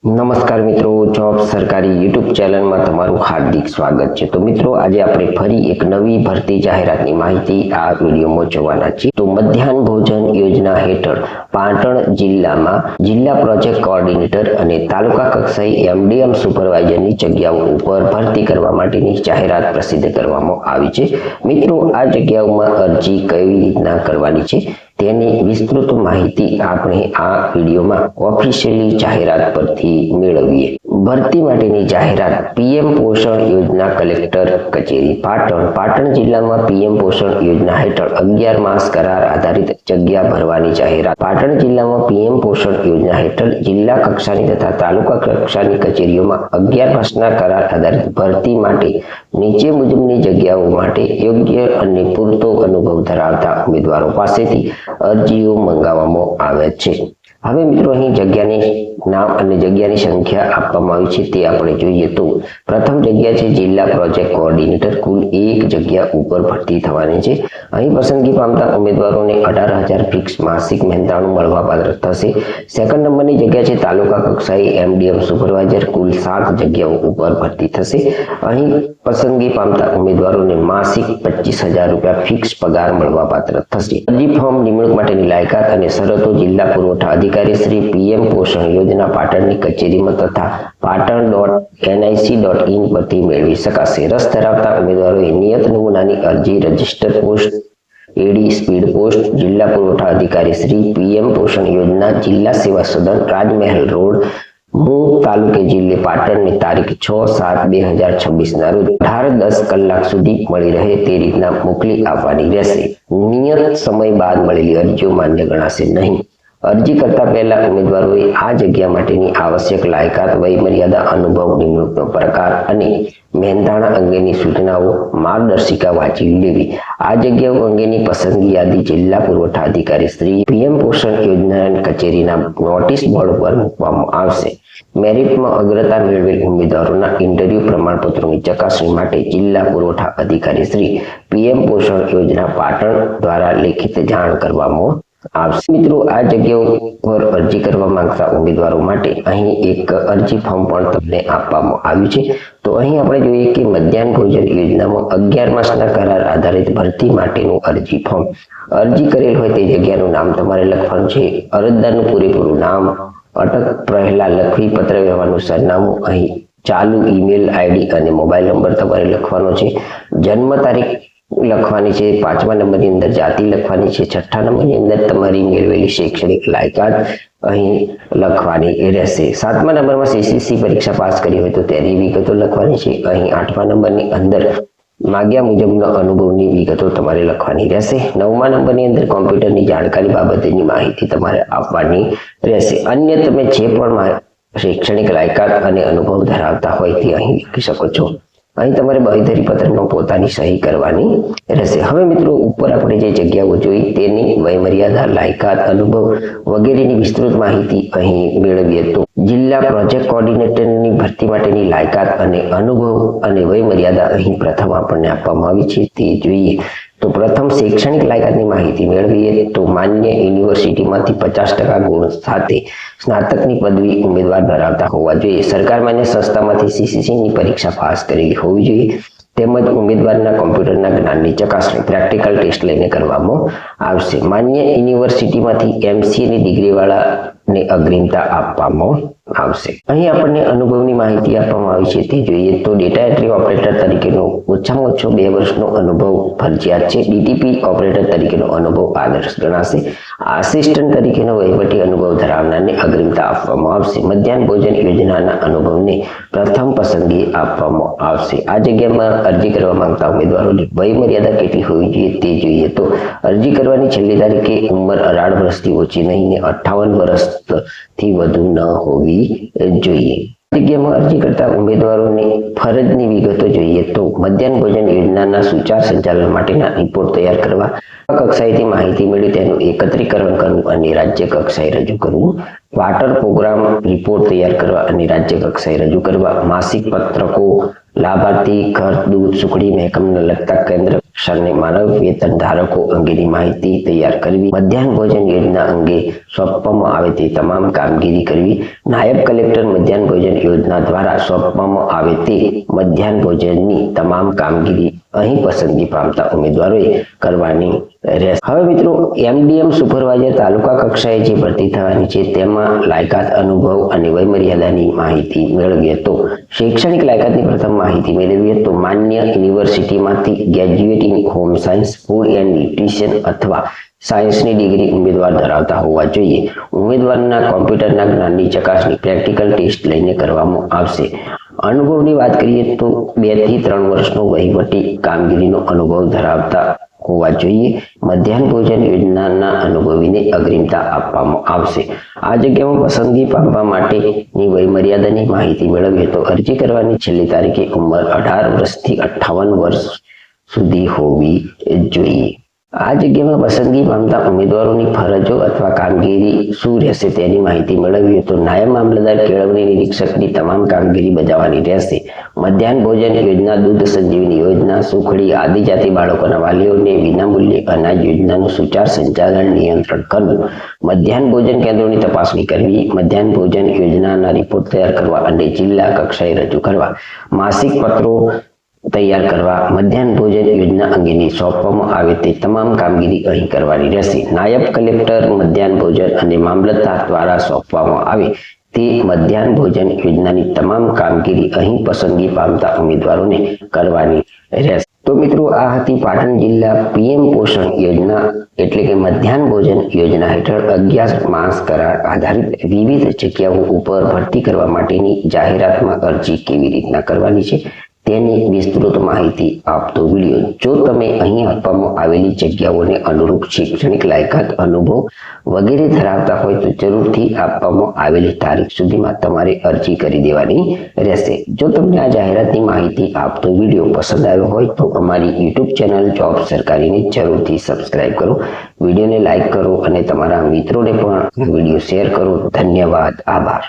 નમસ્કાર મિત્રો, જોબ સરકારી યુટ્યુબ ચેનલમાં તમારું હાર્દિક સ્વાગત છે। તો મિત્રો, આજે આપણે ફરી એક નવી ભરતી જાહેરાતની માહિતી આ વિડીયોમાં જોવાના છીએ। તો મધ્યાહન ભોજન યોજના હેઠળ પાટણ જિલ્લામાં જિલ્લા પ્રોજેક્ટ કોઓર્ડિનેટર અને તાલુકા કક્ષાએ એમડીએમ સુપરવાઇઝરની જગ્યાઓ ઉપર ભરતી કરવા માટેની જાહેરાત પ્રસિદ્ધ કરવામાં આવી છે। મિત્રો, આ જગ્યાઓમાં અરજી કેવી રીતના કરવાની છે તેની વિસ્તૃત માહિતી આપણે આ વિડીયોમાં ઓફિશિયલી જાહેરાત પરથી મેળવીએ। ભરતી માટેની જાહેરાત પીએમ પોષણ યોજના કલેક્ટર કચેરી પાટણ જિલ્લામાં પીએમ પોષણ યોજના હેઠળ 11 માસ કરાર આધારિત જગ્યા ભરવાની જાહેરાત। પાટણ જિલ્લામાં પીએમ પોષણ યોજના હેઠળ જિલ્લા કક્ષાની તથા તાલુકા કક્ષાની કચેરીઓમાં 11 માસના કરાર આધારિત ભરતી માટે નીચે મુજબની જગ્યાઓ માટે યોગ્ય અને પૂરતો અનુભવ ધરાવતા ઉમેદવારો પાસેથી અરજીઓ મંગાવવામાં આવે છે। હવે મિત્રો, અહીં જગ્યાની નામ અને જગ્યાની સંખ્યા આપવામાં આવી છે તે આપણે જોઈએ તો પ્રથમ જગ્યા છે જિલ્લા પ્રોજેક્ટ કોઓર્ડિનેટર। કુલ 1 જગ્યા ઉપર ભરતી થવાની છે। અહીં પસંદગી પામતા ઉમેદવારોને 18,000 ફિક્સ માસિક મહેનતાણું મળવાપાત્ર થશે। સેકન્ડ નંબરની જગ્યા છે તાલુકા કક્ષાએ એમડીએમ સુપરવાઇઝર। કુલ 7 જગ્યાઓ ઉપર ભરતી થશે। અહીં પસંદગી પામતા ઉમેદવારોને માસિક 25,000 રૂપિયા ફિક્સ પગાર મળવાપાત્ર થશે। અરજી ફોર્મ, નિમણૂક માટેની લાયકાત અને શરતો જિલ્લા પુરવઠા અધિકારી શ્રી પીએમ પોષણ યોજના પાટણની કચેરીમાં તથા patan.nic.in પરથી મેળવી શકાશે। રસ ધરાવતા ઉમેદવારોએ નિયત નમૂનાની અરજી રજિસ્ટર પોસ્ટ એડી સ્પીડ પોસ્ટ જિલ્લા પુરવઠા અધિકારી શ્રી પીએમ પોષણ યોજના, જિલ્લા સેવા સદન, રાજમહેલ રોડ, મૂળ તાલુકે જિલ્લે પાટણની તારીખ 6/7/2026 ના રોજ 18:10 કલાક સુધી મળી રહે તે રીતના મોકલી આપવાની રહેશે। નિયત સમય બાદ મળેલી અરજીઓ માન્ય ગણાશે નહીં। અરજી કરતા પહેલા ઉમેદવારોએ આ જગ્યા માટેની આવશ્યક લાયકાત, વય મર્યાદા, અનુભવ, નિમણૂકનો પ્રકાર અને મહેનતાણા અંગેની સૂચનાઓ, માર્ગદર્શિકા વાંચી લેવી। આ જગ્યાઓ અંગેની પસંદગી યાદી જિલ્લા પુરવઠા અધિકારી શ્રી પીએમ પોષણ યોજના કચેરીના નોટિસ બોર્ડ પર મૂકવામાં આવશે। મેરિટમાં અગ્રતા મેળવેલ ઉમેદવારોના ઇન્ટરવ્યુ પ્રમાણપત્રોની ચકાસણી માટે જિલ્લા પુરવઠા અધિકારી શ્રી પીએમ પોષણ યોજના પાટણ દ્વારા લેખિત જાણ કરવામાં આવશે। મિત્રો, આ જગ્યાઓ પર અરજી કરવા માંગતા ઉમેદવારો માટે અહીં એક અરજી ફોર્મ પણ તમને આપવામાં આવ્યું છે। તો અહીં આપણે જોઈએ કે મધ્યાહન ભોજન યોજનામાં 11 માસના કરાર આધારિત ભરતી માટેનું અરજી ફોર્મ। અરજી કરેલ હોય તે જગ્યાનું નામ તમારે લખવાનું છે। અરજદારનું પૂરેપૂરું નામ, અટક પહેલા લખવી, પત્ર વ્યવહારનું સરનામું, અહીં ચાલુ ઈમેલ આઈડી અને મોબાઈલ નંબર તમારે લખવાનો છે। જન્મ તારીખ લખવાની છે। 5મા નંબરની અંદર જાતિ લખવાની છે। 6થા નંબરની અંદર તમારી મેળવેલી શૈક્ષણિક લાયકાત અહીં લખવાની રહેશે। 7મા નંબરમાં સીસીસી પરીક્ષા પાસ કરી હોય તો તેની વિગતો લખવાની છે। અહીં 8મા નંબરની અંદર માગ્યા મુજબના અનુભવની વિગતો તમારે લખવાની રહેશે। 9મા નંબરની અંદર કોમ્પ્યુટરની જાણકારી બાબતેની માહિતી તમારે આપવાની રહેશે। અન્ય તમે જે પણ શૈક્ષણિક લાયકાત અને અનુભવ ધરાવતા હોય તે અહીં લખી શકો છો। અહીં તમારે બાંયધરી પત્રમાં પોતાની સહી કરવાની રહેશે। હવે મિત્રો, ઉપર આપણે જે જગ્યાઓ જોઈ તેની વયમર્યાદા, લાયકાત, અનુભવ વગેરેની વિસ્તૃત માહિતી અહીં મેળવીએ તો જિલ્લા પ્રોજેક્ટ કોઓર્ડિનેટરની ભરતી માટેની લાયકાત અને અનુભવ અને વયમર્યાદા અહીં પ્રથમ આપણને આપવામાં આવી છે તે જોઈએ તો પ્રથમ શૈક્ષણિક લાયકાતની માહિતી મેળવીએ તો માન્ય યુનિવર્સિટીમાંથી 50% ગુણ સાથે સ્નાતકની પદવી ઉમેદવાર ધરાવતા હોવા જોઈએ। સરકાર માન્ય સંસ્થામાંથી સીસીસીની પરીક્ષા પાસ કરેલી હોવી જોઈએ તેમજ ઉમેદવારના કોમ્પ્યુટરના જ્ઞાનની ચકાસણી પ્રેક્ટિકલ ટેસ્ટ લઈને કરવામાં આવશે। માન્ય યુનિવર્સિટીમાંથી એમસીએની ડિગ્રીવાળાને અગ્રિમતા આપવામાં આવશે। અહીં આપણને અનુભવની માહિતી આપવામાં આવી છે તે જોઈએ તો ડેટા એન્ટ્રી ઓપરેટર તરીકેનો ઓછામાં ઓછો 2 વર્ષનો અનુભવ ફરજિયાત છે। ડીટીપી ઓપરેટર તરીકેનો અનુભવ આદર્શ ગણાશે। આસિસ્ટન્ટ તરીકેનો વહીવટી અનુભવ ધરાવનારને અગ્રિમતા આપવામાં આવશે। મધ્યાહન ભોજન યોજનાના અનુભવને પ્રથમ પસંદગી આપવામાં આવશે। આ જગ્યામાં અરજી કરવા માંગતા ઉમેદવારોની વય મર્યાદા કેટલી હોવી જોઈએ તે જોઈએ તો અરજી કરવાની છેલ્લી તારીખે ઉંમર 18 વર્ષથી ઓછી નહીં ને 58 વર્ષથી વધુ ન હોવી જોઈએ। જગ્યામાં અરજી કરતા ઉમેદવારોની ફરજની વિગતો જોઈએ તો મધ્યાહન ભોજન યોજનાના સુચાર સંચાલન માટેના રિપોર્ટ તૈયાર કરવા, કક્ષાએથી માહિતી મેળવી તેનું એકત્રીકરણ કરવું અને રાજ્ય કક્ષાએ રજૂ કરવું, ક્વાર્ટર પ્રોગ્રામ રિપોર્ટ તૈયાર કરવા અને રાજ્ય કક્ષાએ રજૂ કરવા, માસિક પત્રકો, લાભાર્થી, ઘર, દૂધ, સુખડી મહેકમને લગતા કેન્દ્ર કક્ષાને માનવ વેતન ધારકો અંગેની માહિતી તૈયાર કરવી, મધ્યાહન ભોજન યોજના અંગે સોંપવામાં આવે તે તમામ કામગીરી કરવી, નાયબ કલેક્ટર મધ્યાહન ભોજન યોજના દ્વારા સોંપવામાં આવે તે મધ્યાહન ભોજનની તમામ કામગીરી અહીં પસંદગી પામતા ઉમેદવારોએ કરવાની રહેશે. હવે મિત્રો, MDM સુપરવાઇઝર તાલુકા કક્ષાએ જે ભરતી થવાની છે તેમાં લાયકાત, અનુભવ અને વયમર્યાદાની માહિતી મેળવીએ તો શૈક્ષણિક લાયકાતની પ્રથમ માહિતી મેળવીએ તો માન્ય યુનિવર્સિટીમાંથી graduate in home science, food and nutrition અથવા સાયન્સની ડિગ્રી ઉમેદવાર ધરાવતા હોવા જોઈએ. ઉમેદવારના કોમ્પ્યુટરના જ્ઞાનની ચકાસણી પ્રેક્ટિકલ ટેસ્ટ લઈને કરવામાં આવશે. અનુભવની વાત કરીએ તો 2 થી 3 વર્ષનો વહીવટી કામગીરીનો અનુભવ ધરાવતા હોવા જોઈએ. મધ્યાહન ભોજન યોજનાના અનુભવીને અગ્રિમતા આપવામાં આવશે. આ જગ્યામાં પસંદગી પામવા માટેની વયમર્યાદાની માહિતી મેળવીએ તો અરજી કરવાની છેલ્લી તારીખે ઉંમર 18 વર્ષથી 58 વર્ષ સુધી હોવી જોઈએ. આ જગ્યામાં પસંદગી પામતા ઉમેદવારોની ફરજો અથવા કામગીરી શું રહેશે તેની માહિતી મેળવીએ તો નાયબ મામલતદાર કેળવણી નિરીક્ષકની તમામ કામગીરી બજાવવાની રહેશે. મધ્યાહન ભોજન યોજના, દૂધ સંજીવની યોજના, સુખડી, આદિજાતિ બાળકોના વાલીઓને વિનામૂલ્યે અનાજ યોજનાનું સુચાર સંચાલન નિયંત્રણ કરવું, મધ્યાહન ભોજન કેન્દ્રોની તપાસણી કરવી, મધ્યાહન ભોજન યોજનાના રિપોર્ટ તૈયાર કરવા અને જિલ્લા કક્ષાએ રજૂ કરવા, માસિક પત્રો તૈયાર કરવા, મધ્યાહન ભોજન યોજના અંગેની સોંપવામાં આવે તે તમામ કામગીરી અહીં કરવાની રહેશે. નાયબ કલેક્ટર મધ્યાહન ભોજન અને મામલતદાર દ્વારા સોંપવામાં આવે તે મધ્યાહન ભોજન યોજનાની તમામ કામગીરી અહીં પસંદગી પામતા ઉમેદવારોને કરવાની રહેશે. તો મિત્રો, આ હતી પાટણ જિલ્લા PM પોષણ યોજના એટલે કે મધ્યાહન ભોજન યોજના હેઠળ 11 માસ કરાર આધારિત વિવિધ જગ્યાઓ ઉપર ભરતી કરવા માટેની જાહેરાતમાં અરજી કેવી રીતના કરવાની છે તેની વિસ્તૃત માહિતી આપતો વિડીયો. જો તમે અહીં આપવામાં આવેલી જગ્યાઓને અનુરૂપ શૈક્ષણિક લાયકાત, અનુભવ વગેરે ધરાવતા હોય તો જરૂરથી આપવામાં આવેલી તારીખ સુધીમાં તમારે અરજી કરી દેવાની રહેશે. જો તમને આ જાહેરાતની માહિતી આપતો વિડીયો પસંદ આવ્યો હોય તો અમારી YouTube ચેનલ જોબ સરકારીને જરૂરથી સબસ્ક્રાઇબ કરો, વિડીયોને લાઈક કરો અને તમારા મિત્રોને પણ વિડીયો શેર કરો. ધન્યવાદ, આભાર.